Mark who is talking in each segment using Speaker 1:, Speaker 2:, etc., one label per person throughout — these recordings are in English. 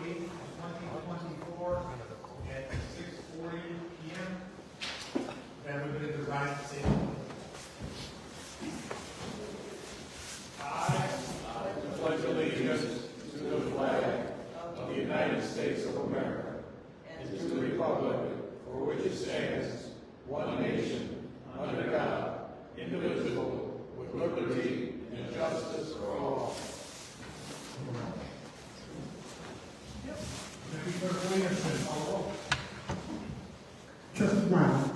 Speaker 1: 8th, 2024 at 6:40 p.m. Everybody to rise and say, I
Speaker 2: pledge allegiance to the flag of the United States of America and to the republic for which it stands, one nation, under God, indivisible, with liberty and justice for all.
Speaker 3: Trustee Brown.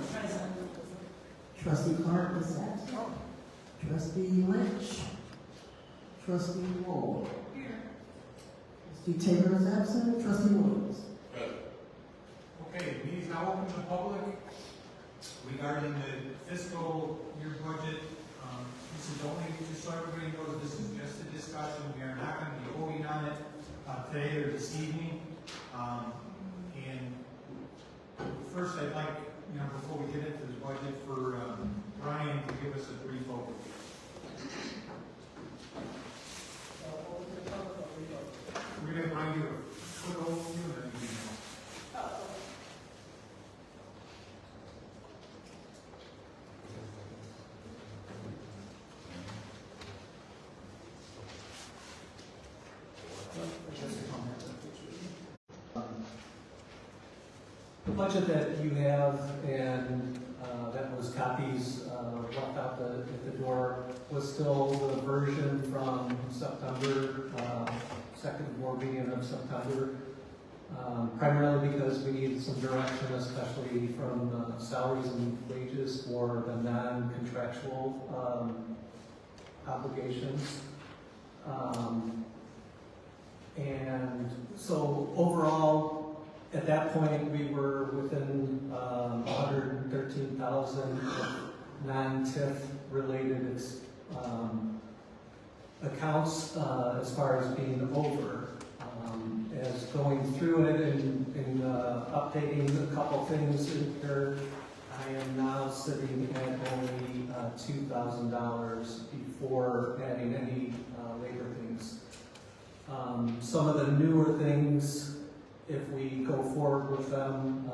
Speaker 3: Trustee Clark is absent. Trustee Lynch. Trustee Ward. Trustee Taylor is absent. Trustee Williams.
Speaker 1: Okay, the meeting is now open to the public regarding the fiscal year budget. This is only, just so everybody knows, this is just a discussion. We are not going to be voting on it today or this evening. And first, I'd like, before we get into the budget, for Brian to give us a brief overview. We're going to Brian do a quick overview and then we can.
Speaker 4: The budget that you have and that was copies left out at the door was still the version from September, second board meeting of September, primarily because we needed some direction, especially from salaries and wages for the non-contractual obligations. And so overall, at that point, we were within 113,000 non-TIF related accounts as far as being over. As going through it and updating a couple things in here, I am now sitting at only $2,000 before adding any labor things. Some of the newer things, if we go forward with them,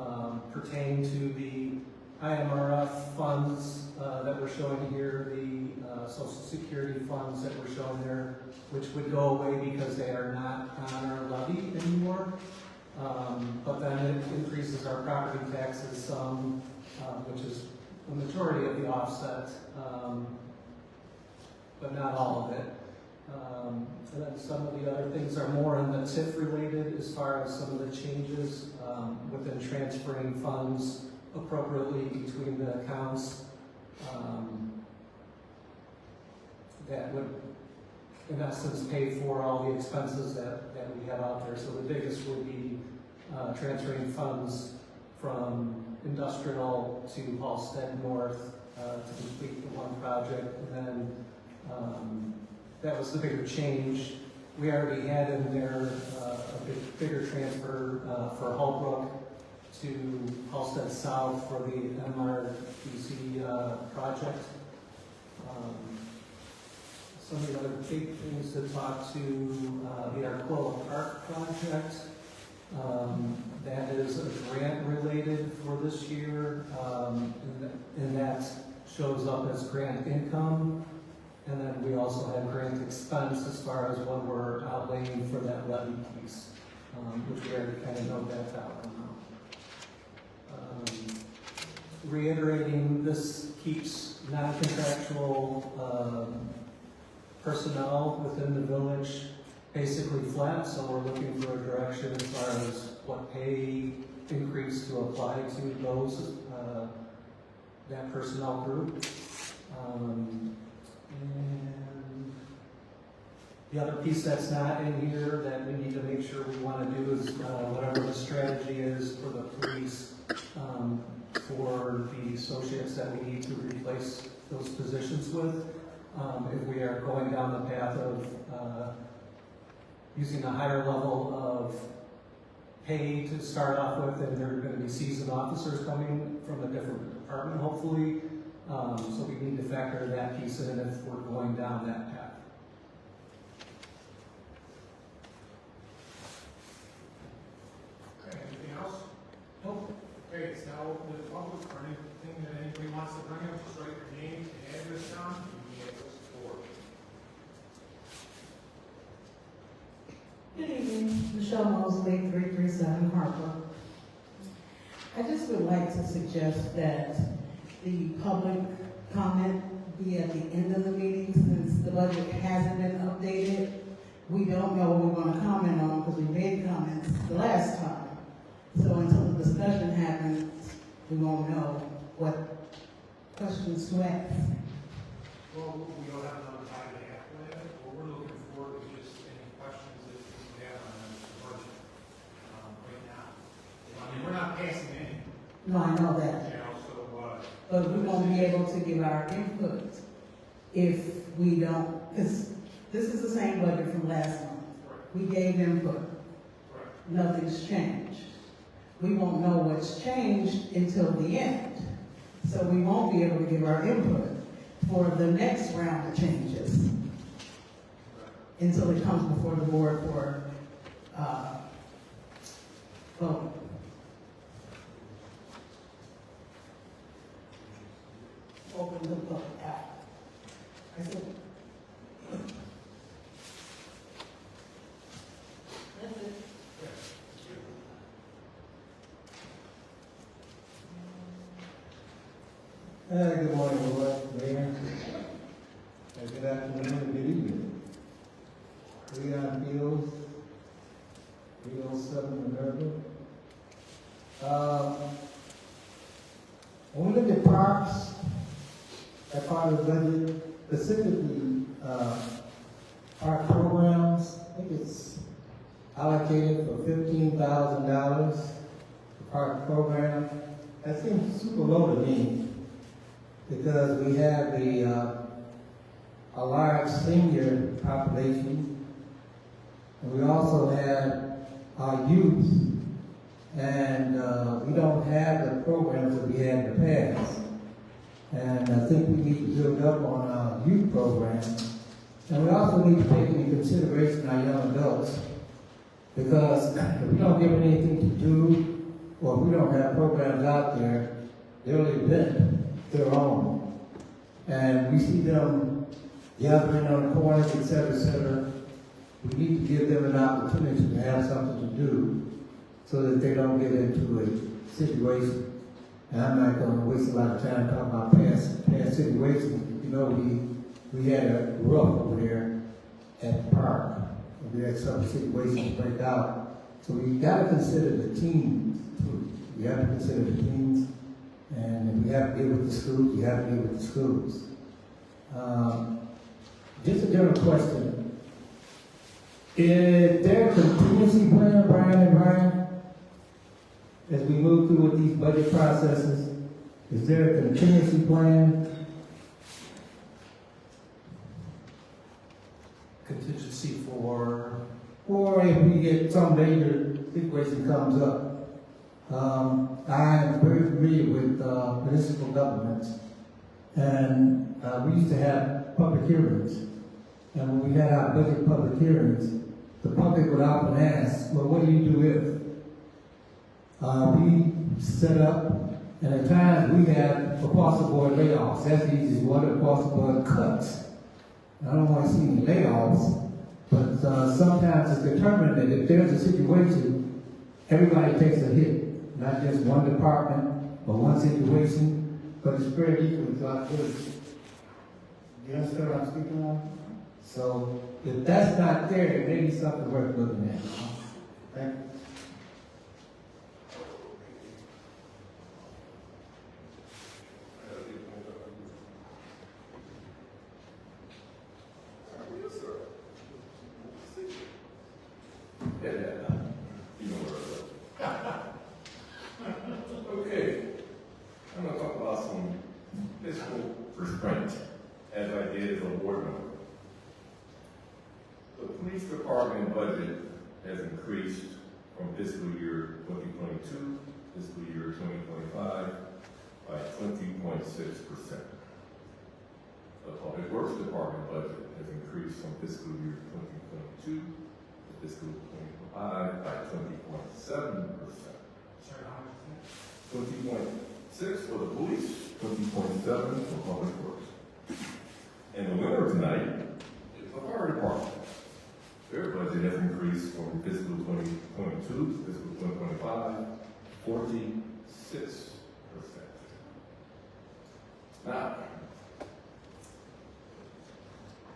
Speaker 4: pertain to the IMRF funds that we're showing here, the Social Security funds that we're showing there, which would go away because they are not on our levy anymore. But then it increases our property taxes some, which is the majority of the offset, but not all of it. And then some of the other things are more in the TIF related as far as some of the changes within transferring funds appropriately between the accounts that would, in essence, pay for all the expenses that we have out there. So the biggest would be transferring funds from industrial to Halstead North to complete the one project, and then that was the bigger change. We already had in there a bigger transfer for Hallbrook to Halstead South for the MRDC project. Some of the other big things to talk to, the Arcola Park project. That is a grant related for this year, and that shows up as grant income. And then we also have grant expense as far as what we're outlaying for that levy piece, which we already kind of know that out now. Reiterating, this keeps non-contractual personnel within the village basically flat, so we're looking for a direction as far as what pay increase to apply to those, that personnel group. And the other piece that's not in here that we need to make sure we want to do is whatever the strategy is for the police for the associates that we need to replace those positions with. If we are going down the path of using a higher level of pay to start off with, and there are going to be seasoned officers coming from a different department, hopefully. So we need to factor that piece in if we're going down that path.
Speaker 3: Good evening, Michelle Mosley, 337 Harper. I just would like to suggest that the public comment be at the end of the meeting, since the budget hasn't been updated. We don't know what we're going to comment on because we made comments the last time. So until the discussion happens, we won't know what questions to ask.
Speaker 1: Well, we don't have another time and a half plan. What we're looking for is just any questions that you have on the budget right now. I mean, we're not passing any,
Speaker 3: No, I know that.
Speaker 1: you know, so,
Speaker 3: But we won't be able to give our input if we don't, because this is the same budget from last month. We gave input. Nothing's changed. We won't know what's changed until the end. So we won't be able to give our input for the next round of changes until it comes before the board for voting. Open the public out. I said, that's it.
Speaker 5: Good morning, everyone. Mayor. Good afternoon and good evening. Leon Fields, 307 Minerva. When we look at parks, that part of the budget, specifically park programs, I think it's allocated for $15,000 for park program. That seems super low to me, because we have a large senior population, and we also have our youth, and we don't have the programs that we had in the past. And I think we need to build up on our youth programs, and we also need to take into consideration our young adults, because if we don't give them anything to do, or if we don't have programs out there, they'll invent their own. And we see them gathering on the corners, et cetera, we need to give them an opportunity to have something to do so that they don't get into a situation. And I'm not going to waste a lot of time talking about past situations. You know, we had a rough over there at the park. We had some situations break out. So we got to consider the teams too. We have to consider the teams. And if we have to deal with the schools, we have to deal with the schools. Just a general question. Is there a contingency plan, Brian and Brian, as we move through with these budget processes? Is there a contingency plan?
Speaker 4: Contingency for,
Speaker 5: Or if we get some major situation comes up? I am very familiar with municipal governments, and we used to have public hearings. And when we had our budget public hearings, the public would often ask, well, what do you do if? We set up, and at times we have across-the-board layoffs. That's the easiest one, across-the-board cuts. I don't want to see any layoffs, but sometimes it's determined that if there's a situation, everybody takes a hit, not just one department or one situation, but it's spread equally throughout the village. You understand what I'm speaking on? So if that's not there, it may be something worth looking at. Thank you.
Speaker 2: Okay, I'm going to talk about some fiscal restraint, as I did as a board member. The police department budget has increased from fiscal year 2022 to fiscal year 2025 by 20.6%. The public works department budget has increased from fiscal year 2022 to fiscal 2025 by 20.7%.
Speaker 1: sorry, how much is
Speaker 2: 20.6 for the police, 20.7 for public works. And the winner tonight is the fire department. Their budget has increased
Speaker 6: increase from fiscal 2022 to fiscal 2025, 46%. Now,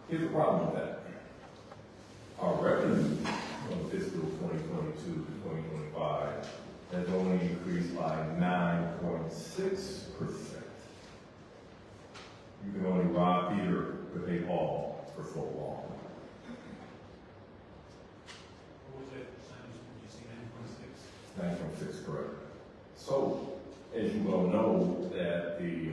Speaker 6: here's the problem with that. Our revenue from fiscal 2022 to 2025 has only increased by 9.6%. You can only rob Peter to pay Paul for so long.
Speaker 1: What was that percentage? Did you see 9.6?
Speaker 6: 9.6, correct. So, as you well know, that the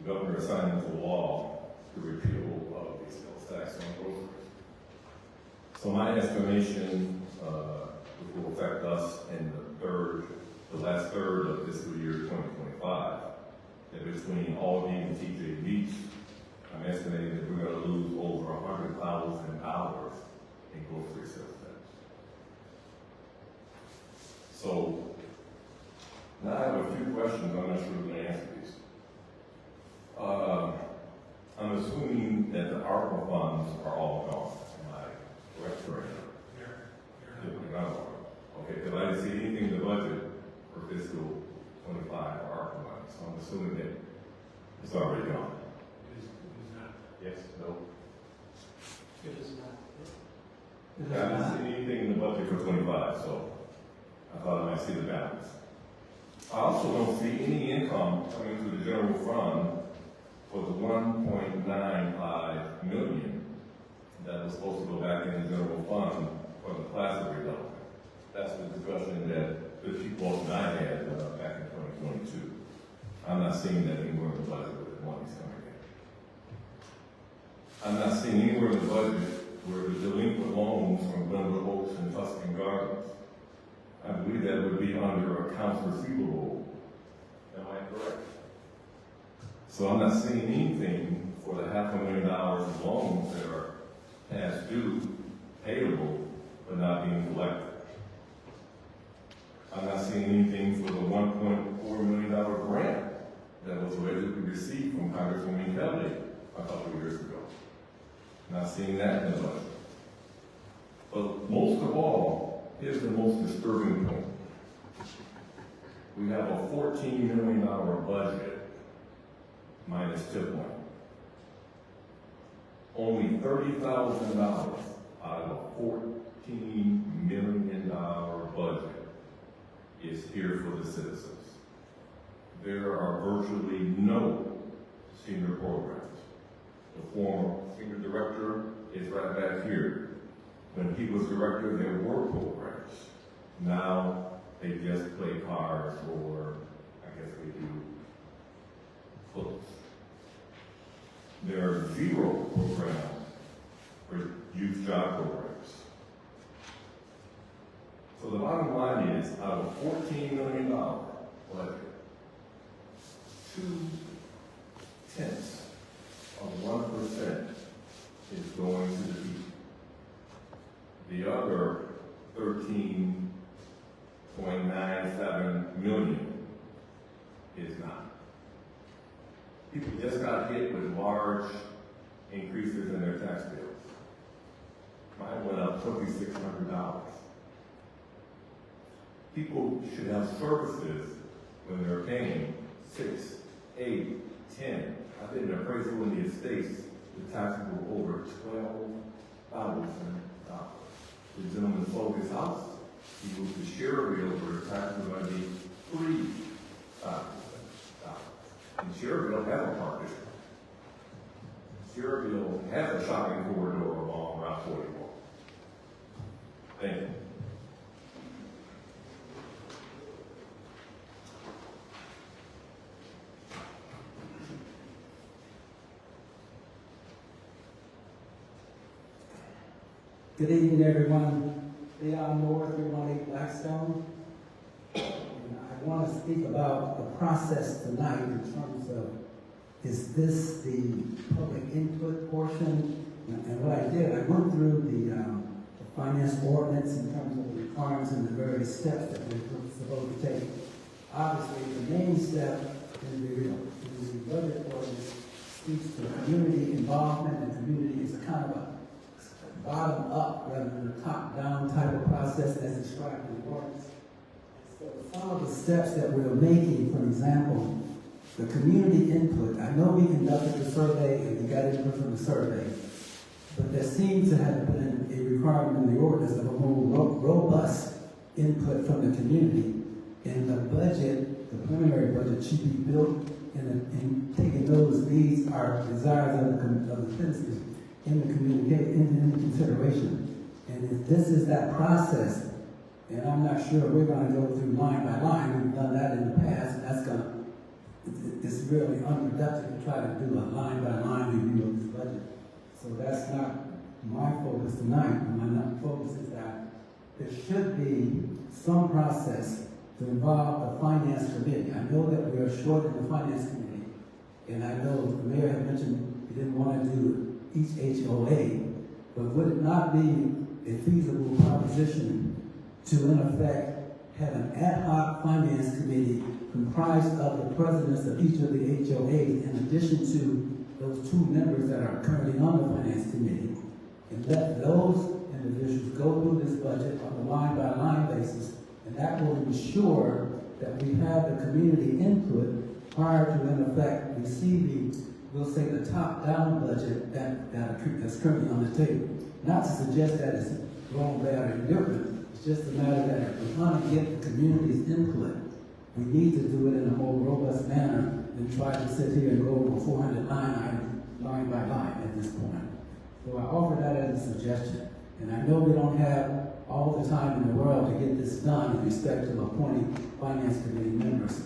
Speaker 6: governor signed into law the repeal of the sales tax on groceries. So my estimation, which will affect us in the last third of fiscal year 2025, that between Aldi and TJ Beach, I'm estimating that we're going to lose over $100,000 in grocery sales tax. So, now I have a few questions. I'm not sure who's going to answer these. I'm assuming that the ARPA funds are all gone. Am I correct or not? Okay, because I didn't see anything in the budget for fiscal 25 for ARPA money, so I'm assuming that it's already gone.
Speaker 1: It is not.
Speaker 6: Yes, no?
Speaker 4: It is not. It is
Speaker 6: I didn't
Speaker 4: not.
Speaker 6: see anything in the budget for 25, so I thought I might see the balance. I also don't see any income coming to the general fund for the $1.95 million that was supposed to go back in the general fund for the class redevelopment. That's the discussion that the chief boss and I had back in 2022. I'm not seeing that anywhere in the budget where the money's coming in. I'm not seeing anywhere in the budget where the delinquent loans from Glenwood Oaks and Tuscan Gardens. I believe that would be under accounts receivable. Am I correct? So I'm not seeing anything for the $500,000 of loans that are past due, payable, but not being collected. I'm not seeing anything for the $1.4 million grant that was allegedly received from Congresswoman Kelly a couple of years ago. Not seeing that in the budget. But most of all, here's the most disturbing point. We have a $14 million budget minus tip money. Only $30,000 out of a $14 million budget is here for the citizens. There are virtually no senior programs. The former senior director is right back here. When he was director, there were programs. Now, they just play cards or, I guess they do, close. There are 0 programs for youth job programs. So the bottom line is, out of $14 million budget, 0.2% of 1% is going to the people. The other 13.97 million is not. People just got hit with large increases in their tax bills. Mine went up $2,600. People should have services when they're paying 6, 8, 10. I did an appraisal in the estates, the taxes were over $12,000. The gentleman sold his house. He moved to Sherrville where the taxes were going to be $3,000. And Sherrville has a park district. Sherrville has a shopping corridor along Route 44. Thank you.
Speaker 5: Good evening, everyone. Leon Moore, 318 Blackstone. And I want to speak about the process tonight in terms of, is this the public input portion? And what I did, I went through the finance ordinance in terms of the requirements and the various steps that we're supposed to take. Obviously, the main step in the budget ordinance speaks to community involvement, and community is a kind of a bottom up rather than a top down type of process as described in the ordinance. So some of the steps that we're making, for example, the community input. I know we conducted the survey and we got input from the survey, but there seems to have been a requirement in the ordinance of a more robust input from the community. And the budget, the preliminary budget, should be built in taking those needs or desires of the citizens into consideration. And if this is that process, and I'm not sure we're going to go through line by line, we've done that in the past, and that's going to, it's really unproductive to try to do a line by line review of this budget. So that's not my focus tonight. My focus is that there should be some process to involve the finance committee. I know that we are short in the finance committee, and I know the mayor had mentioned he didn't want to do each HOA, but would it not be a feasible proposition to, in effect, have an ad hoc finance committee comprised of the presidents of each of the HOAs, in addition to those two members that are currently on the finance committee, and let those individuals go through this budget on a line-by-line basis, and that will ensure that we have the community input prior to, in effect, receiving, we'll say, the top-down budget that's currently on the table. Not to suggest that it's wrong, bad, or indifferent. It's just a matter that if we're trying to get the community's input, we need to do it in a more robust manner than try to sit here and go over 400 line by line at this point. So I offer that as a suggestion. And I know we don't have all the time in the world to get this done in respect to appointing finance committee members.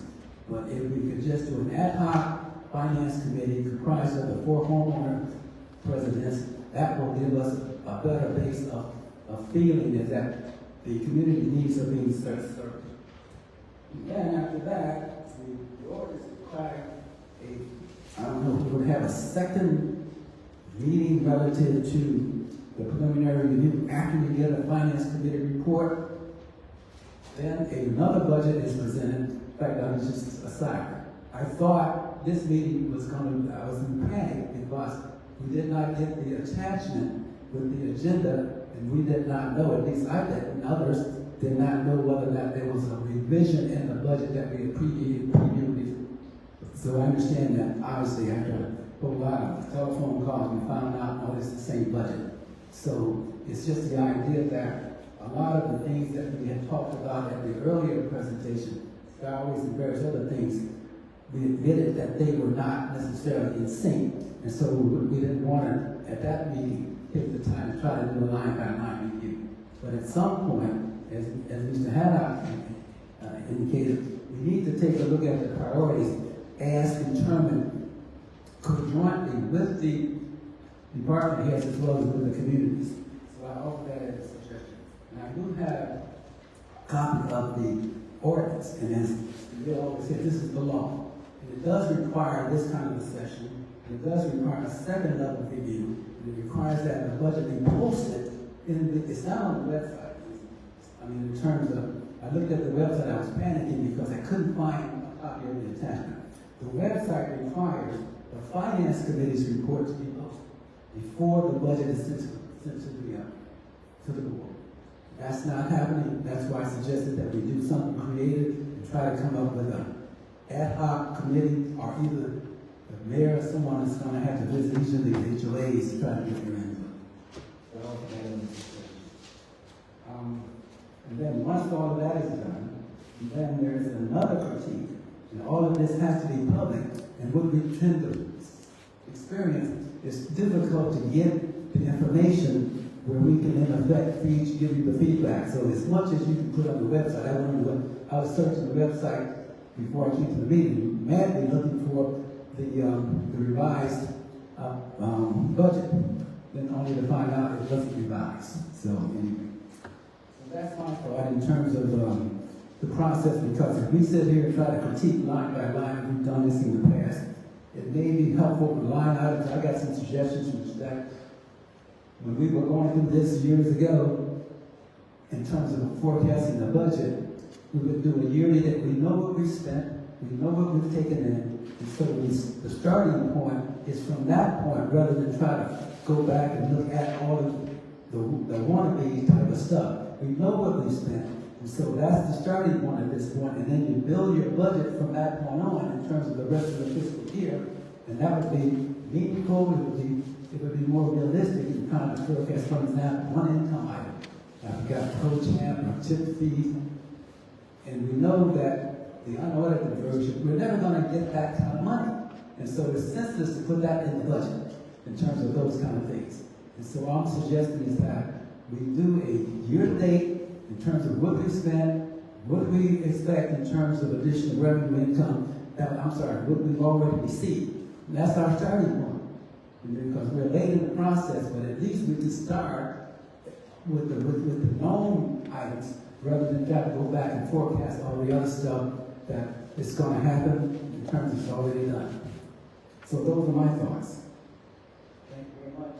Speaker 5: But if we could just do an ad hoc finance committee comprised of the 4 homeowner presidents, that will give us a better base of feeling that the community needs are being served. And then after that, the ordinance required I don't know, we would have a second meeting relative to the preliminary review after we get a finance committee report. Then another budget is presented. In fact, I was just aside. I thought this meeting was I was in panic because we did not get the attachment with the agenda, and we did not know, at least I did, and others did not know whether or not there was a revision in the budget that we had previewed before. So I understand that, obviously, after a whole lot of telephone calls, we found out, no, it's the same budget. So it's just the idea that a lot of the things that we had talked about at the earlier presentation, salaries and various other things, we admitted that they were not necessarily in sync. And so we didn't want to, at that meeting, take the time to try to do a line-by-line review. But at some point, as Mr. Haddock indicated, we need to take a look at the priorities as determined conjointly with the department heads as well as with the communities. So I offer that as a suggestion. And I do have a copy of the ordinance, and as they always say, this is the law. And it does require this kind of a session. It does require a second level review. And it requires that the budget be posted. It's not on the website. I mean, in terms of, I looked at the website, I was panicking because I couldn't find a copy of the attachment. The website requires the finance committee's report to be posted before the budget is sent to the board. That's not happening. That's why I suggested that we do something creative and try to come up with an ad hoc committee, or either the mayor or someone that's going to have to visit each of these HOAs to try to get their input. And then once all of that is done, then there's another critique. And all of this has to be public. And what we tend to experience is difficult to get the information where we can, in effect, give you the feedback. So as much as you can put on the website, I was searching the website before I came to the meeting, madly looking for the revised budget, then only to find out it wasn't revised. So anyway. That's my thought in terms of the process, because if we sit here and try to critique line by line, we've done this in the past, it may be helpful with line items. I got some suggestions from that when we were going through this years ago, in terms of forecasting the budget, we would do a yearly that we know what we spent, we know what we've taken in, and so the starting point is from that point rather than try to go back and look at all of the wannabe type of stuff. We know what we spent, and so that's the starting point at this point, and then you build your budget from that point on in terms of the rest of the fiscal year, and that would be meaningful, it would be more realistic in kind of forecast, for example, one income item. Now, we got co-champ or tip fees, and we know that the unaudited version, we're never gonna get that kind of money. And so it's senseless to put that in the budget in terms of those kind of things. And so all I'm suggesting is that we do a year-to-date in terms of what we spent, what we expect in terms of additional revenue income, what we've already received. And that's our starting point. Because we're late in the process, but at least we can start with the known items rather than try to go back and forecast all the other stuff that is going to happen in terms of it's already done. So those are my thoughts. Thank you very much.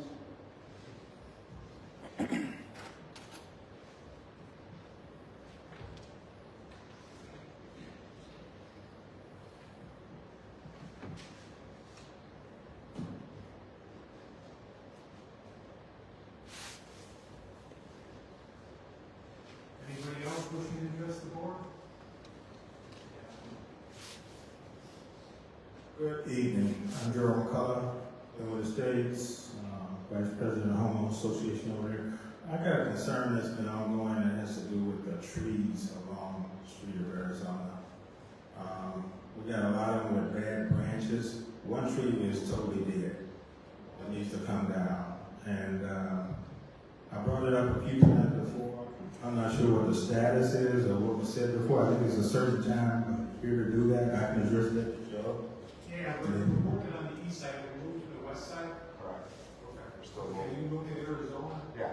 Speaker 1: Anybody else wishing to address the board?
Speaker 7: Good evening. I'm Gerald McCullough, Illinois States, Vice President of the Homeowners Association over here. I got a concern that's been ongoing that has to do with the trees along the street of Arizona. We got a lot of them with bad branches. One tree is totally dead. It needs to come down. And I brought it up a few times before. I'm not sure what the status is or what was said before. I think it's a certain time here to do that. I can address that to Joe.
Speaker 1: Yeah, we're working on the east side, we moved to the west side.
Speaker 2: Correct.
Speaker 1: Okay.
Speaker 2: We're still
Speaker 1: Okay, you moved to Arizona?
Speaker 2: Yeah.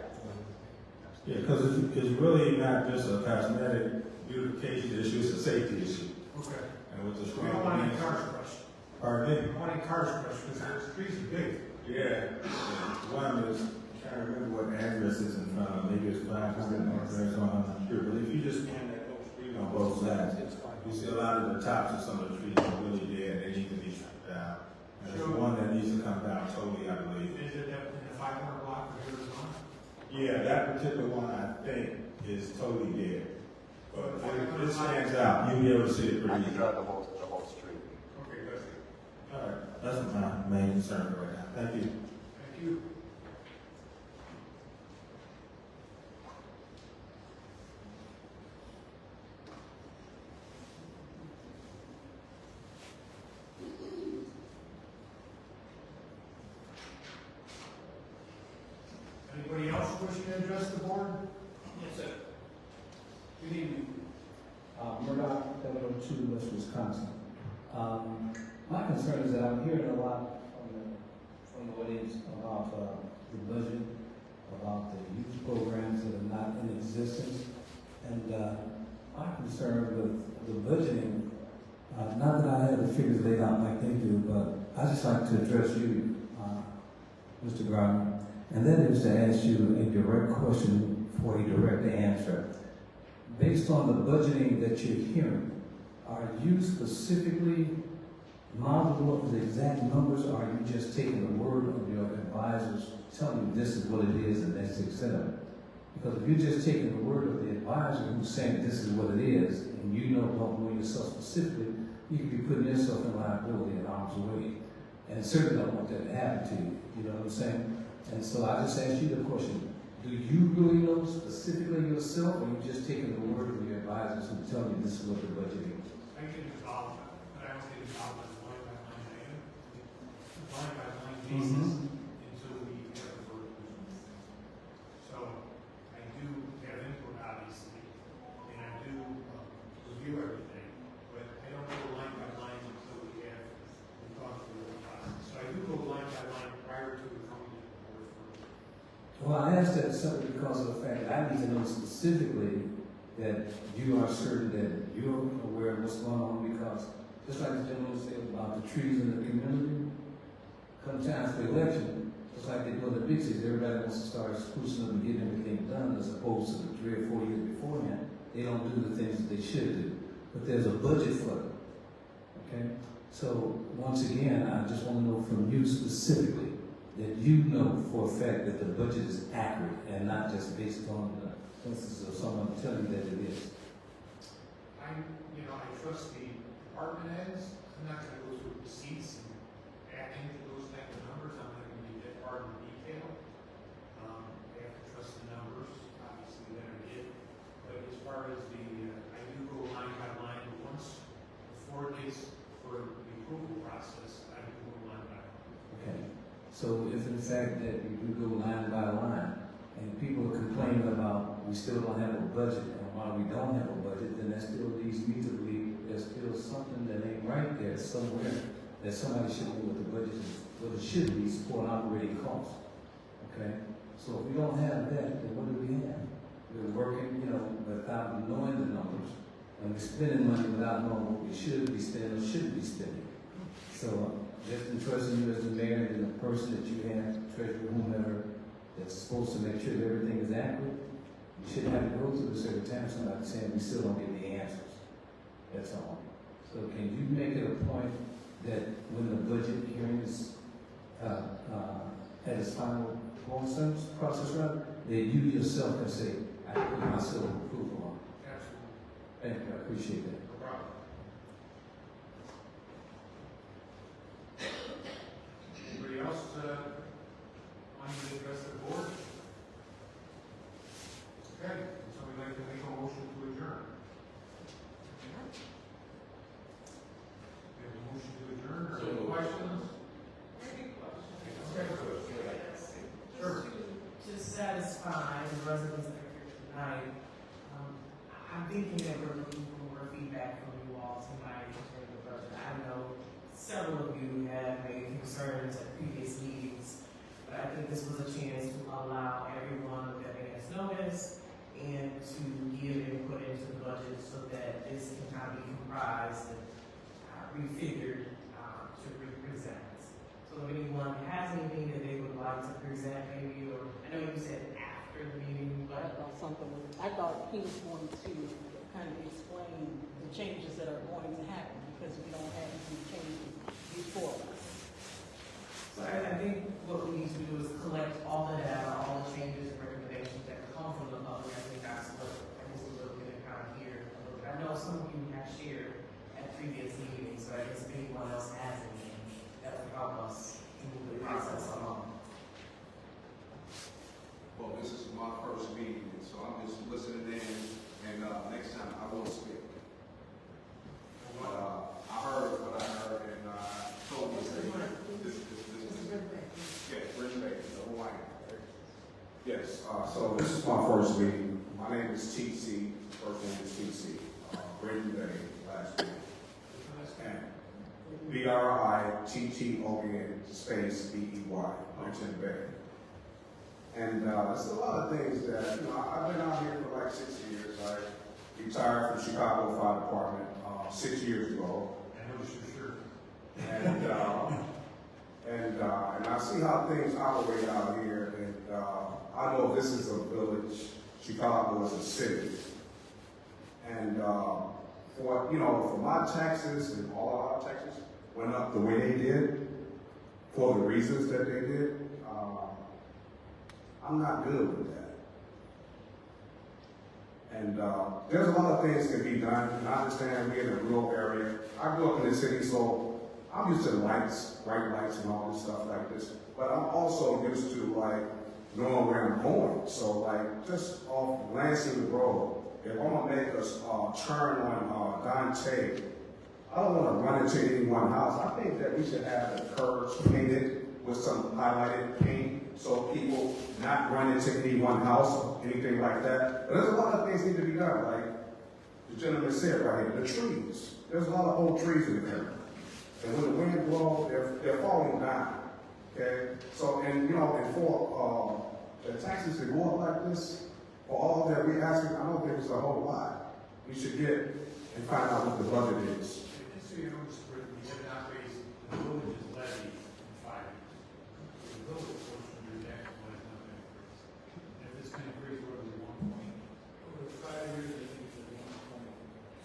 Speaker 7: Yeah, because it's really not just a cosmetic beautification issue, it's a safety issue.
Speaker 1: Okay.
Speaker 7: And with the
Speaker 1: We
Speaker 7: strong
Speaker 1: don't want any
Speaker 7: winds.
Speaker 1: cars crushed.
Speaker 7: Pardon me?
Speaker 1: We don't want any cars crushed, because those trees are big.
Speaker 7: Yeah. One is, I'm trying to remember what address is in front of, maybe it's 500 North Arizona, I'm not sure. But if you just scan that whole street on both sides, you see a lot of the tops of some of the trees are really dead, they need to be cut down. And there's one that needs to come down totally, I believe.
Speaker 1: Is it in the 500 block of Arizona?
Speaker 7: Yeah, that particular one, I think, is totally dead. But if it stands out, you'll be able to see it
Speaker 2: I
Speaker 7: pretty
Speaker 2: can
Speaker 7: easy.
Speaker 2: draw the whole street.
Speaker 1: Okay, good.
Speaker 7: All right, that's my main concern right now. Thank you.
Speaker 1: Thank you. Anybody else wishing to address the board? Yes, sir. Good evening.
Speaker 5: Murdoch, 702 West Wisconsin. My concern is that I'm hearing a lot from the audience about the budget, about the youth programs that are not in existence. And my concern with the budgeting, not that I have the figures laid out like they do, but I just like to address you, Mr. Gardner, and that is to ask you a direct question for a direct answer. Based on the budgeting that you're hearing, are you specifically knowledgeable of the exact numbers, or are you just taking the word of your advisors telling you this is what it is and that's etc.? Because if you're just taking the word of the advisor who's saying this is what it is, and you don't know yourself specifically, you could be putting yourself in liability in harm's way. And certainly don't want that to happen to you, you know what I'm saying? And so I just asked you the question, do you really know specifically yourself, or are you just taking the word of your advisors who tell you this is what the budget is?
Speaker 1: I get involved, but I don't get involved in line by line item, line by line basis until we have the version. So I do have input, obviously, and I do review everything, but I don't go line by line until we have gone through the process. So I do go line by line prior to coming to the board for.
Speaker 5: Well, I asked that simply because of the fact that I need to know specifically that you are certain that you're aware of what's going on, because just like the gentleman said about the trees in the community, come time for election, just like they do in the big cities, everybody wants to start sprucing up and getting everything done, as opposed to the 3 or 4 years beforehand. They don't do the things that they should do, but there's a budget for them. Okay, so once again, I just want to know from you specifically,
Speaker 8: that you know for a fact that the budget is accurate and not just based on the census of someone telling you that it is?
Speaker 1: I trust the department heads. I'm not gonna go through receipts and add into those type of numbers. I'm not gonna be that far in detail. I have to trust the numbers, obviously, that I get. But as far as I do go line by line, but once, before it gets for the approval process, I do go line by line.
Speaker 8: Okay, so if in fact that you do go line by line, and people are complaining about we still don't have a budget, and while we don't have a budget, then that still leads me to believe there's still something that ain't right there somewhere, that somebody should know what the budget is, what it should be for an operating cost. Okay, so if we don't have that, then what do we have? We're working, without knowing the numbers, and we're spending money without knowing what we should be spending or shouldn't be spending. So just entrusting you as the mayor and the person that you have, treasurer, whomever, that's supposed to make sure that everything is accurate, you shouldn't have to go through this every time somebody saying we still don't get the answers. That's all. So can you make it a point that when the budget hearing is at its final process, rather, that you yourself can say, I put myself approval on it.
Speaker 1: Absolutely.
Speaker 8: Thank you, I appreciate that.
Speaker 1: No problem. Anybody else want to address the board? Okay, would somebody like to make a motion to adjourn? We have a motion to adjourn, or any questions? Sure.
Speaker 9: To satisfy the residents that are here tonight, I'm thinking that we're looking for more feedback from you all tonight concerning the budget. I know several of you have made concerns at previous meetings, but I think this was a chance to allow everyone with advance notice and to give input into the budget so that this can kind of be comprised and refigured to represent. So if anyone has anything that they would like to present, maybe, or I know you said after the meeting,
Speaker 10: I
Speaker 9: but
Speaker 10: thought he was going to kind of explain the changes that are going to happen because we don't have any changes before us.
Speaker 9: so I think what we need to do is collect all the data, all the changes and recommendations that come from the public. I think that's what Mr. Wilkie can kind of hear a little bit. I know some of you have shared at previous meetings, so I guess if anyone else has any, that would help us to move the process along.
Speaker 11: Well, this is my first meeting, so I'm just listening in, and next time I will speak. But I heard what I heard, and I told you this, yeah, Bridge Bay, the Hawaii. Yes, so this is my first meeting. My name is TC, first name is TC, Bridge Bay, last name. And BRITTON space BEY, Bridgeton Bay. And there's a lot of things that, I've been out here for like 6 years. I retired from Chicago Fire Department 6 years ago.
Speaker 1: I noticed your shirt.
Speaker 11: And I see how things operate out here. And I know this is a village, Chicago is a city. And for my taxes and all of our taxes went up the way they did for the reasons that they did. I'm not good with that. And there's a lot of things can be done. And I understand we're in a rural area. I grew up in the city, so I'm used to lights, bright lights and all this stuff like this. But I'm also used to knowing where I'm going. So just off Lansing Road, if I'm gonna make a turn on Dante, I don't want to run into any one house. I think that we should have the curbs painted with some highlighted paint so people not run into any one house or anything like that. But there's a lot of things need to be done, like the gentleman said right here, the trees. There's a lot of old trees in the area. And when the wind blows, they're falling down. Okay? So, and for the taxes to go up like this, for all that we're asking, I don't think it's a whole lot. We should get and find out what the budget is.
Speaker 1: Just so you know, Mr. Britton, we have not raised the village's levy in 5 years. The village portion of your tax bill has not been increased. And if it's been increased, what is it, 1 point?
Speaker 2: Over 5 years, I think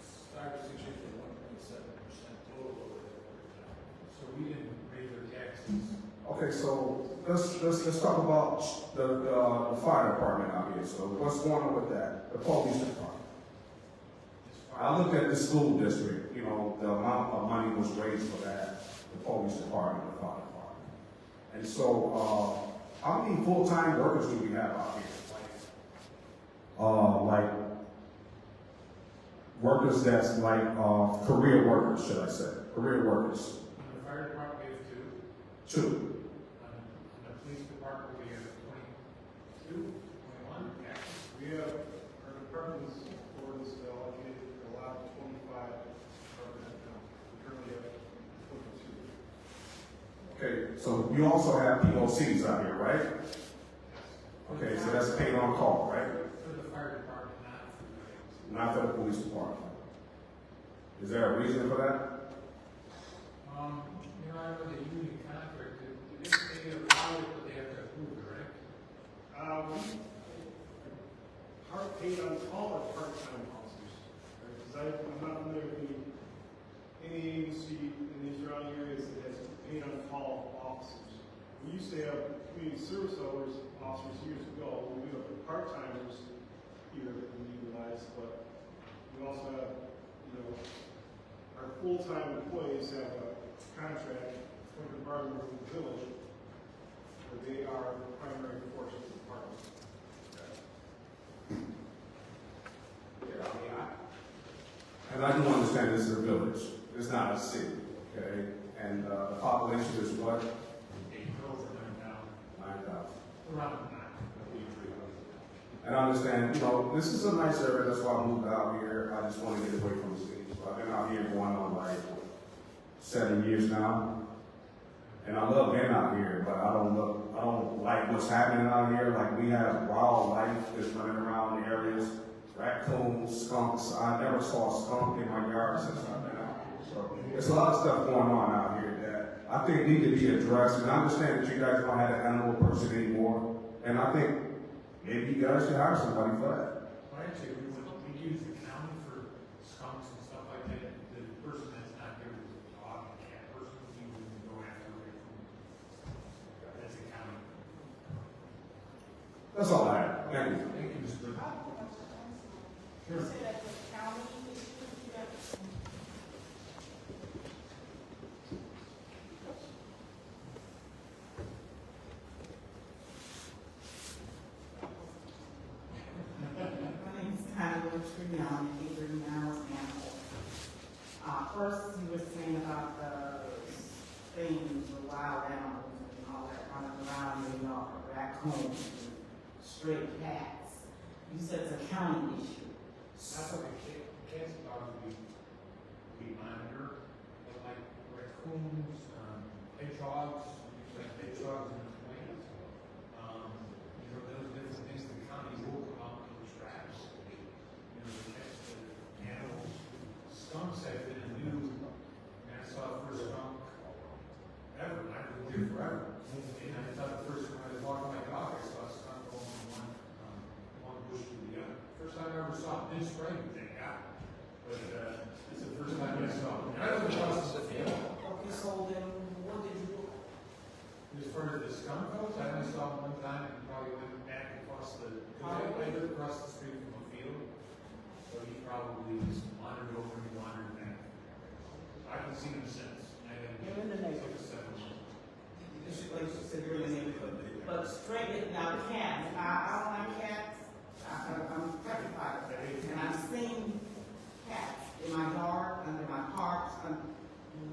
Speaker 2: it's 5 or 6 years, 1.7% total over that.
Speaker 1: So we didn't raise our taxes.
Speaker 11: Okay, so let's talk about the fire department out here. So what's going on with that? The police department. I looked at the school district, you know, the amount of money was raised for that, the police department, the fire department. And so, how many full-time workers do we have out here? Like workers that's like, career workers, should I say, career workers.
Speaker 1: In the fire department, we have two.
Speaker 11: Two.
Speaker 1: On the police department, we have 22, 21, yeah.
Speaker 12: We have, our department's ordinance allocated a lot of 25 department now. We currently have 22.
Speaker 11: Okay, so you also have POCs out here, right? Okay, so that's paid on call, right?
Speaker 1: For the fire department, not for the.
Speaker 11: Not for the police department. Is there a reason for that?
Speaker 1: You know, I know the union contract, they get a pilot, but they have to approve it, right?
Speaker 12: Paid on call or part-time officers? Because I'm not familiar with any agency in the surrounding areas that has paid on call officers. We used to have community service officers years ago. We have part-timers here that we utilize, but we also have, you know, our full-time employees have a contract from the Department of the Village where they are the primary force of the department.
Speaker 11: And I do understand this is a village, it's not a city, okay? And the population is what? 9,000.
Speaker 1: Around 9.
Speaker 11: And I understand, you know, this is a nice area, that's why I moved out here. I just want to get away from the city. So I've been out here going on like 7 years now. And I love being out here, but I don't like what's happening out here. Like we have wildlife that's running around the areas, raccoons, skunks. I never saw a skunk in my yard since I've been out here. So there's a lot of stuff going on out here that I think need to be addressed. And I understand that you guys don't have an animal person anymore. And I think maybe you guys should hire somebody for that.
Speaker 1: Well, actually, we use the county for skunks and stuff like that. The person that's not there is a dog and cat person, we wouldn't go after it. That's a county.
Speaker 11: That's all I have. Thank you.
Speaker 1: Thank you, Mr. Goodman.
Speaker 10: You say that's a county issue,
Speaker 13: My name is Kyla Trion, Adrian Miles Animal. First, you were saying about the things, the wild animals and all that running around in your raccoons and stray cats. You said it's a county issue.
Speaker 1: That's okay, cats and dogs we monitor, but like raccoons, hedgehogs, like hedgehogs and plants. You know, those different things, the county will come out with those traps. You know, to catch the animals. Skunks have been a new, and I saw the first skunk ever, and I've lived here forever. And I thought the first time I was walking my dog, I saw a skunk going from one bush to the other. First time I ever saw it, didn't spray me, thank God. But, it's the first time I saw it. And I live across the field.
Speaker 13: Okay, so then what did you do?
Speaker 1: As far as the skunk goes, I only saw it one time and probably went back across the, I live across the street from a field. So he probably just wandered over and wandered back. I haven't seen him since.
Speaker 10: You're in the neighborhood.
Speaker 1: 6 or 7 months.
Speaker 13: Like you said, you're in the neighborhood. But straight, now cats, I don't like cats. I'm petrified of them. And I've seen cats in my yard, under my parks.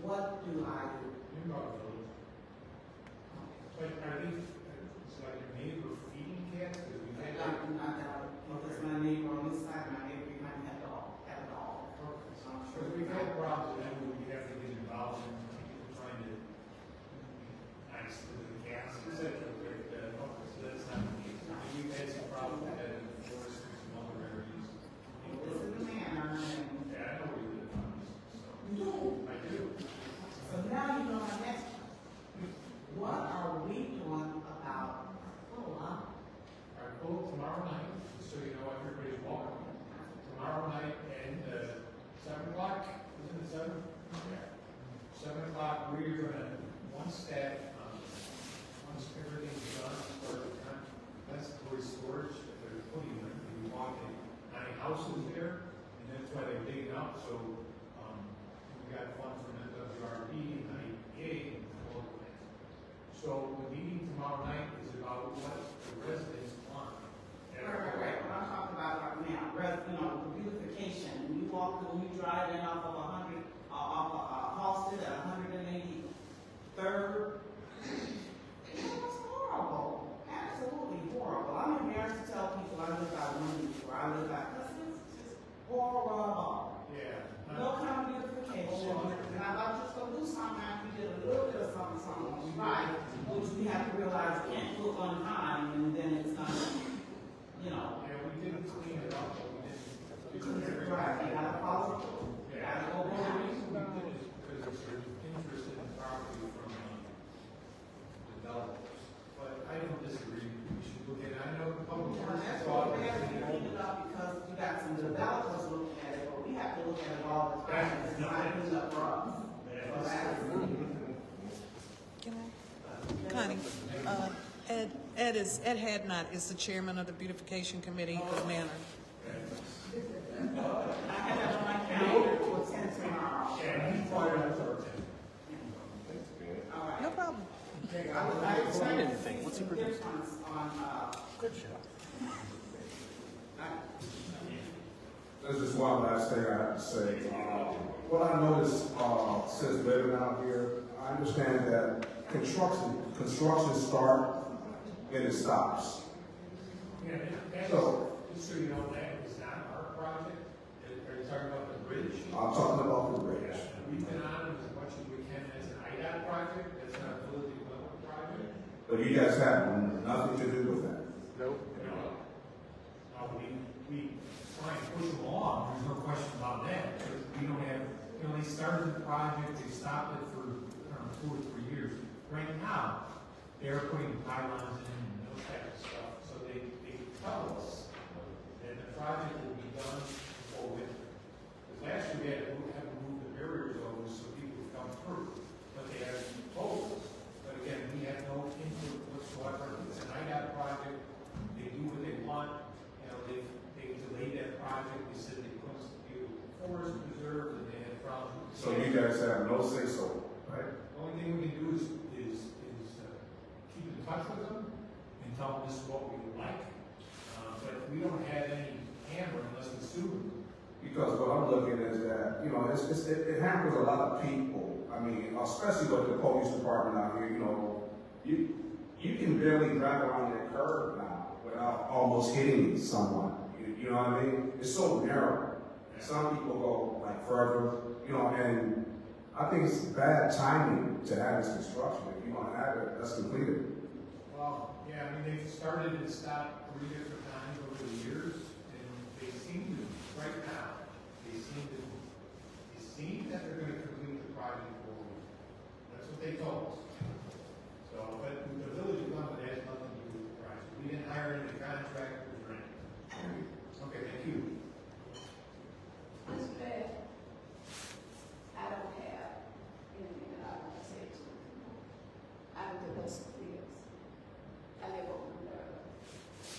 Speaker 13: What do I do?
Speaker 1: You know the village. But are these, it's like your neighbor feeding cats? Because we've had that.
Speaker 13: Not that, because my neighbor on this side, my neighbor behind me have a dog. So I'm sure.
Speaker 1: Because we've had problems with them where we have to get involved in people trying to be nice to the cats. It's like, so that's not the case. We've had houses there, and that's why they're digging up, so, we got funds from NWRD and IEPA and all of that. So the meeting tomorrow night is about what the residents want.
Speaker 13: Right. What I'm talking about right now, the beautification. When you walk, when you drive in off of Halsted at 183rd, it was horrible. Absolutely horrible. I'm embarrassed to tell people I live by Wendy's or I live by, because it's just horrible.
Speaker 1: Yeah.
Speaker 13: No kind of beautification. And I thought just go do something after you did a little bit of something right, which we have to realize can't look on time, and then it's not,
Speaker 1: Yeah, we didn't clean it up, but we didn't.
Speaker 13: right, you gotta follow through. You gotta go
Speaker 1: The
Speaker 13: over
Speaker 1: reason we did is because there's interest in the property from developers. But I don't disagree, we should look at it, I know the public
Speaker 13: And
Speaker 1: works
Speaker 13: that's
Speaker 1: is
Speaker 13: what
Speaker 1: all.
Speaker 13: we have to clean it up, because we got some developers looking at it, but we have to look at it all the time. It's not cleaned up for us. So that's.
Speaker 14: Can I? Connie, Ed Hadnot is the chairman of the beautification committee for Manor.
Speaker 13: I have that on my calendar to attend tomorrow.
Speaker 1: Yeah, he's part of that.
Speaker 13: All right.
Speaker 14: No problem.
Speaker 13: I didn't think. What's the difference on,
Speaker 2: Good job.
Speaker 11: There's just one last thing I have to say. What I noticed since living out here, I understand that construction starts and it stops.
Speaker 1: Yeah, that is,
Speaker 11: So-
Speaker 1: just so you know, that is not our project. Are you talking about the bridge?
Speaker 11: I'm talking about the bridge.
Speaker 1: We've been on it as much as we can as an IDOT project, that's not a village development project.
Speaker 11: But you guys have nothing to do with that.
Speaker 1: Nope. We try and push them along, there's no question about that, because we don't have, they started the project, they stopped it for, 2 or 3 years. Right now, they're putting pylons in and those type of stuff, so they tell us that the project will be done before winter. Because last year, we had to move the barriers over so people would come through, but they have told us. But again, we have no input whatsoever, it's an IDOT project, they do what they want, they delayed that project, they said they couldn't do forest preserve, and they had problems.
Speaker 11: So you guys have no say so, right?
Speaker 1: The only thing we can do is keep in touch with them and tell them this is what we would like. But we don't have any hammer unless we sue them.
Speaker 11: Because what I'm looking is that, it hampers a lot of people. I mean, especially with the police department out here, you can barely drive around that curve now without almost hitting someone. You know what I mean? It's so narrow. Some people go like further, and I think it's bad timing to have this construction. If you want to have it, let's complete it.
Speaker 1: Well, yeah, I mean, they've started and stopped 3 different times over the years, and they seem to, right now, they seem that they're gonna complete the project before winter. That's what they told us. So, but the village of London has nothing to do with the project. We didn't hire any contractors or anything. Okay, thank you.
Speaker 15: Mr. Mayor, I don't have anything that I want to say to you. I'm the best of fields. I live over Minerva,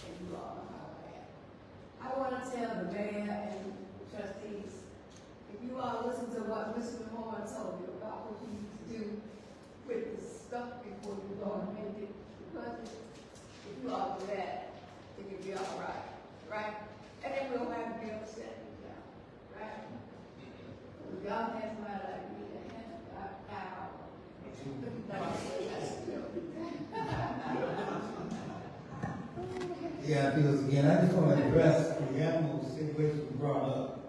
Speaker 15: and you all know how I am. I want to tell the mayor and trustees, if you all listen to what Mr. Moore told you about what you need to do with the stuff before you go and make it the budget, if you all do that, it will be all right, right? And then we'll have to be upset with y'all, right? If y'all have somebody like me that has
Speaker 5: Yeah, because again, I just want to address the animal situation you brought up.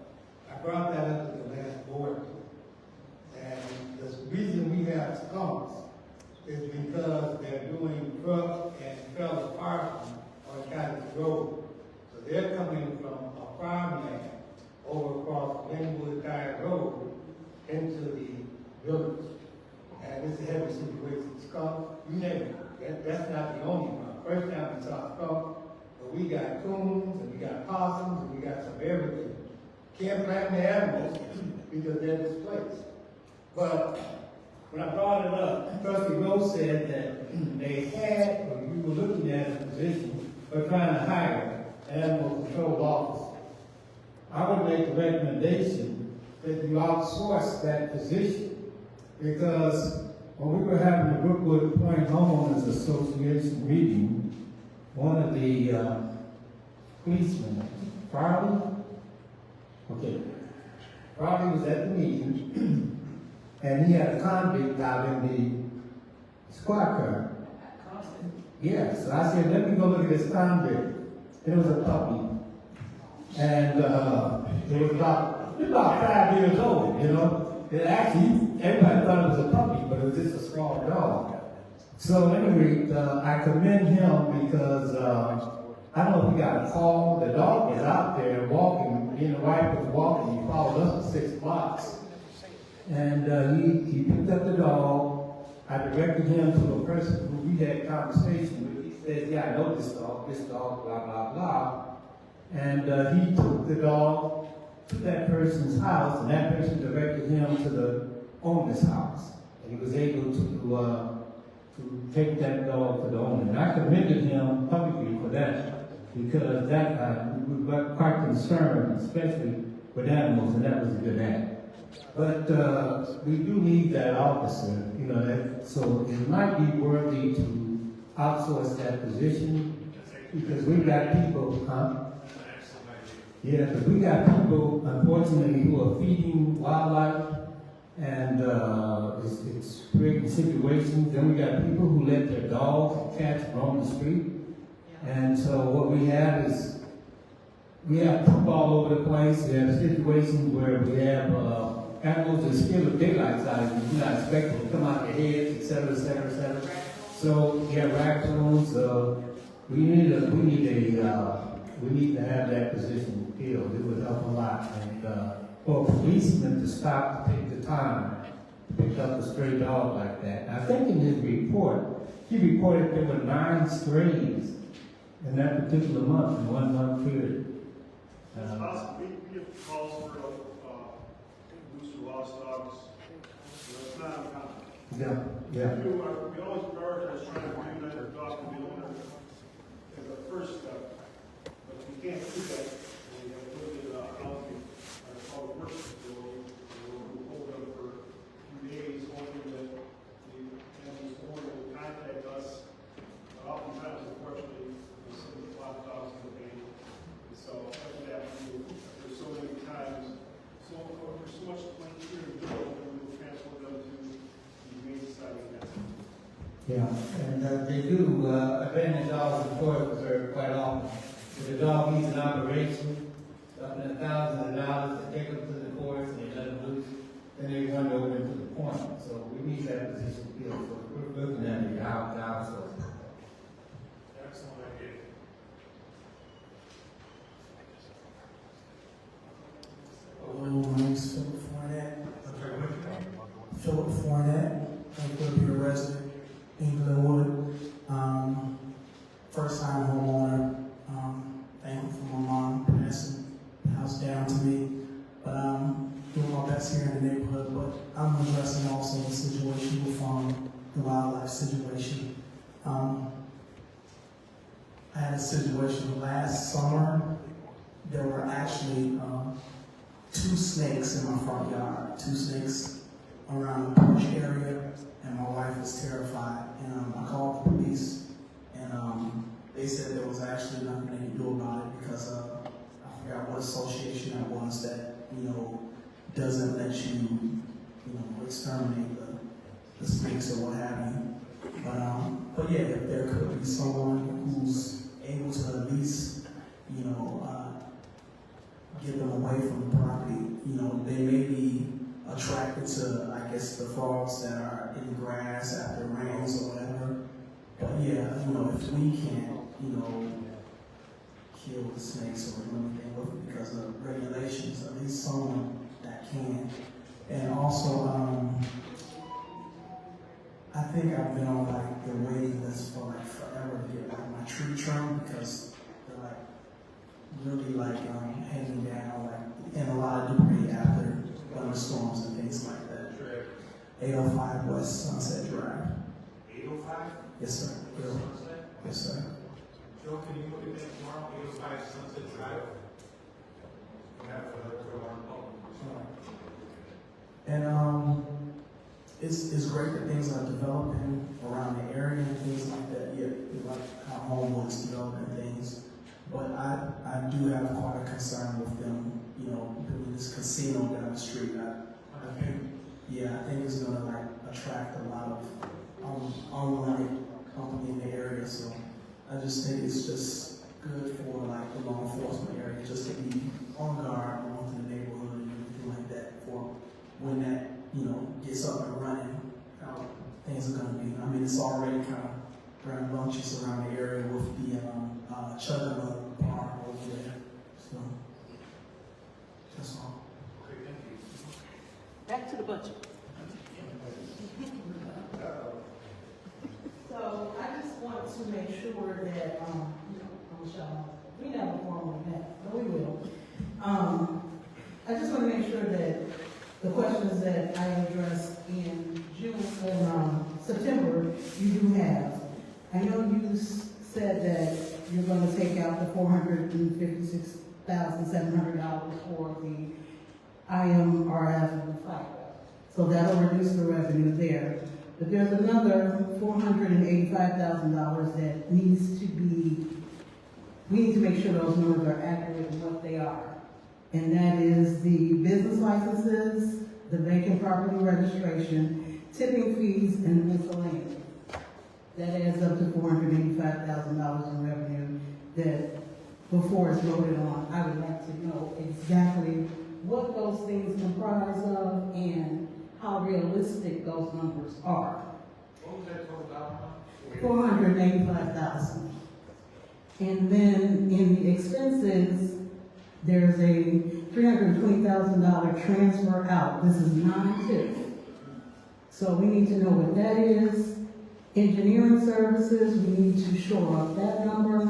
Speaker 5: I brought that up at the last board. And the reason we have skunks is because they're doing truck and trailer parking on Cottage Road. So they're coming from a farmland over across Linwood Tire Road into the village. And it's a heavy situation. Skunk, you name it. That's not the only one. First time we saw skunk, but we got coons and we got possums and we got some everything. Can't blame the animals because they're displaced. But when I brought it up, Trustee Rose said that they had, or we were looking at a position for trying to hire an animal control officer. make the recommendation that you outsource that position. Because when we were having the Brookwood Point Homeowners Association meeting, one of the policemen, Farley, Farley was at the meeting, and he had a convict out in the squad car. Yeah, so I said, let me go look at this convict. It was a puppy. And it was about 5 years old, you know. It actually, everybody thought it was a puppy, but it was just a small dog. So anyway, I commend him because I don't know if he got a call. The dog was out there walking. Me and the wife was walking. He followed us for 6 blocks. And he picked up the dog. I directed him to a person who we had a conversation with. He said, yeah, I know this dog, blah, blah, blah. And he took the dog to that person's house, and that person directed him to the owner's house. And he was able to take that dog to the owner. And I commended him publicly for that, because that we were quite concerned, especially with animals, and that was a good act. But we do need that officer, you know, so it might be worthy to outsource that position, because we've got people, yeah, but we got people, unfortunately, who are feeding wildlife, and it's creating situations. Then we got people who let their dogs and cats roam the street. And so what we have is, we have poop all over the place. We have situations where we have animals that steal the daylights out of you. You're not expected to come out your heads, et cetera, et cetera, et cetera. So we have raccoons. We need to have that position filled. It would help a lot. And for a policeman to stop to take the time to pick up a stray dog like that. I think in his report, he reported there were 9 strays in that particular month, in 1 month period.
Speaker 12: It's possible. We get calls for loose or lost dogs. It's not uncommon.
Speaker 5: Yeah.
Speaker 12: We always prioritize trying to bring that dog to the owner as a first step. But if we can't do that, we have to look at housing, our public works facility, we'll hold them for a few days, hoping that the animal's owner will contact us. But oftentimes, unfortunately, we send a lot of dogs to the van. So after that, there's so many times, there's so much point here and there, and we'll transfer them to the main society now.
Speaker 5: Yeah, and they do abandon dogs in forest reserve quite often. If the dog needs an operation, up in thousands of dollars, they take them to the forest and they let them loose, then they run over into the point. So we need that position filled. So we're looking at it out. So.
Speaker 1: Excellent idea.
Speaker 16: Hello, my name is Philip Fournette. Philip Fournette, I'm going to be a resident in Glenwood. First time homeowner. Thankful for my mom passing the house down to me. But doing my best here in the neighborhood. But I'm addressing also the situation with the wildlife situation. I had a situation last summer. There were actually 2 snakes in my front yard, 2 snakes around the porch area, and my wife was terrified. And I called the police, and they said there was actually nothing they could do about it because I forgot what association it was that, doesn't let you, exterminate the snakes or what have you. But yeah, if there could be someone who's able to at least, get them away from the property. They may be attracted to, I guess, the frogs that are in the grass after it rains or whatever. But yeah, if we can't, kill the snakes or do anything with it because of regulations, at least someone that can. And also, I think I've been on the waiting list for forever to get my tree trimmed because they're really hanging down and a lot of debris after thunderstorms and things like that. 805 West Sunset Drive.
Speaker 1: 805?
Speaker 16: Yes, sir. Yes, sir.
Speaker 1: Joe, can you look at that tomorrow? 805 Sunset Drive? We have
Speaker 16: it's great that things are developing around the area and things like that. Yeah, like how Homewood's developing things. But I do have quite a concern with them, you know, doing this casino down the street. I think it's gonna like attract a lot of unwanted company in the area. So I just think it's just good for like the law enforcement area just to be on guard, going through the neighborhood and everything like that for when that, you know, gets up and running, how things are gonna be. I mean, it's already kind of rambunctious around the area with the Chugga Park over there. So that's all.
Speaker 2: Okay, thank you.
Speaker 10: Back to the budget.
Speaker 3: So I just want to make sure that, Michelle, we never formally met, but we will. I just want to make sure that the questions that I addressed in September, you do have. I know you said that you're going to take out the $456,700 for the IMRF and the FICA. So that'll reduce the revenue there. But there's another $485,000 that needs to be, we need to make sure those numbers are accurate in what they are. And that is the business licenses, the vacant property registration, tipping fees, and miscellaneous. That adds up to $485,000 in revenue that, before it's voted on, I would like to know exactly what those things comprise of and how realistic those numbers are.
Speaker 2: What was that total dollar amount?
Speaker 3: $485,000. And then in the expenses, there's a $320,000 transfer out. This is non-TIF. So we need to know what that is. Engineering services, we need to shore up that number.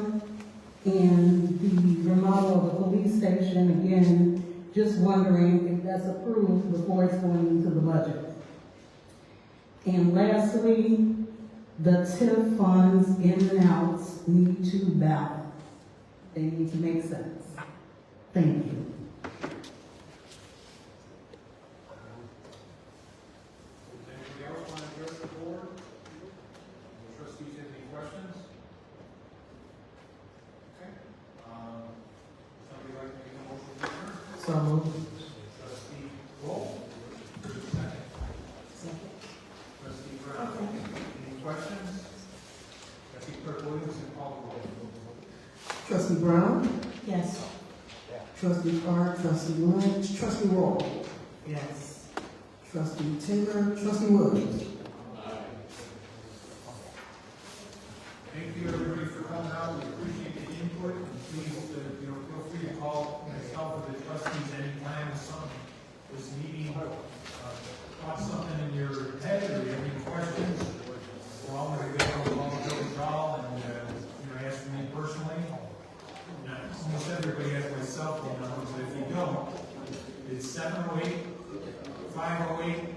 Speaker 3: And the remodel of the police station, again, just wondering if that's approved before it's going into the budget. And lastly, the TIF funds in and outs need to balance. They need to make sense. Thank you.
Speaker 1: Anybody else want to address the board? The trustees have any questions? Okay. Somebody like to make a motion to adjourn?
Speaker 3: So moved.
Speaker 1: Trustee Roll. Second. Trustee Brown. Any questions? Trustee Clerk Williamson, call the roll.
Speaker 3: Trustee Brown? Yes. Trustee Clark, Trustee Lynch, Trustee Roll. Yes. Trustee Taylor, Trustee Williams.
Speaker 1: Thank you, everybody, for coming out. We appreciate the input. And please, feel free to call myself or the trustees anytime this meeting caught something in your head or you have any questions. We're all going to go along with Village Hall and ask me personally. Almost everybody has my cell phone number, but if you don't, it's 708-508